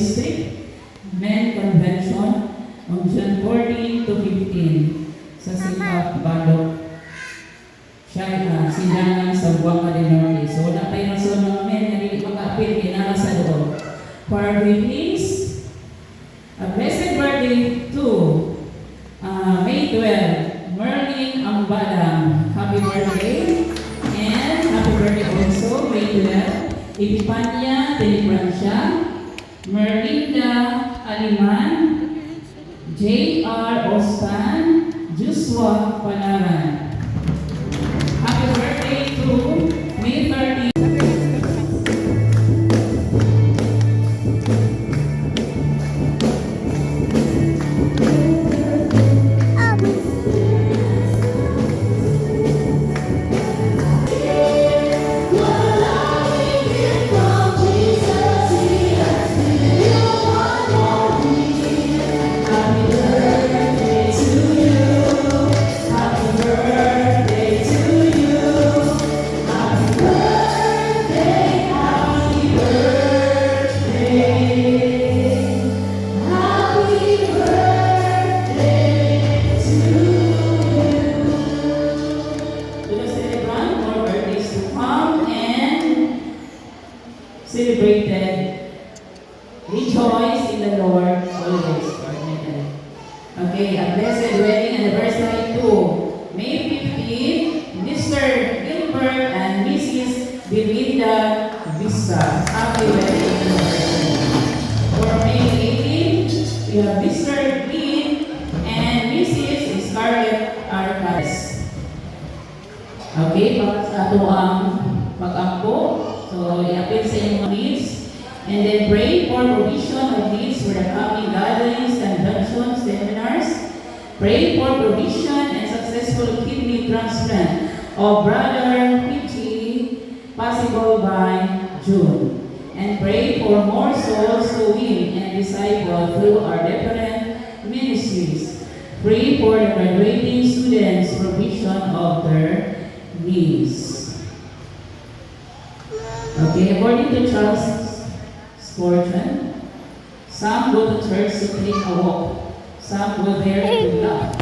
District Men Convention on June 14 to 15 sa Sikap, Balok. Siya sindangan sa Buanga del Norte. So wala tayo nasun mga men na hindi maka-appeal kinala sa loob. Party please. A blessed birthday to May 12, Merlin Ambalang. Happy birthday. And happy birthday also, May 12, Epipania Delibrancia, Merlinda Aliman, J.R. Ostan, Joshua Panaran. Happy birthday to May 30. Celebrated, rejoice in the Lord always. Okay, a blessed wedding anniversary to May 15, Mr. Gilbert and Mrs. Belinda Vista. Happy wedding anniversary. For May 18, we have Mr. Green and Mrs. Scarlett Arcas. Okay, sa ato ang pag-ampo. So, i-appeal sa inyong needs. And then pray for provision of needs for the coming gatherings, conventions, seminars. Pray for provision and successful kidney transplant of Brother Pichi, possible by June. And pray for more souls to win and disciple through our different ministries. Pray for the graduating students' provision of their needs. Okay, according to Charles Spurgeon, some go to church to take a walk, some go there to laugh,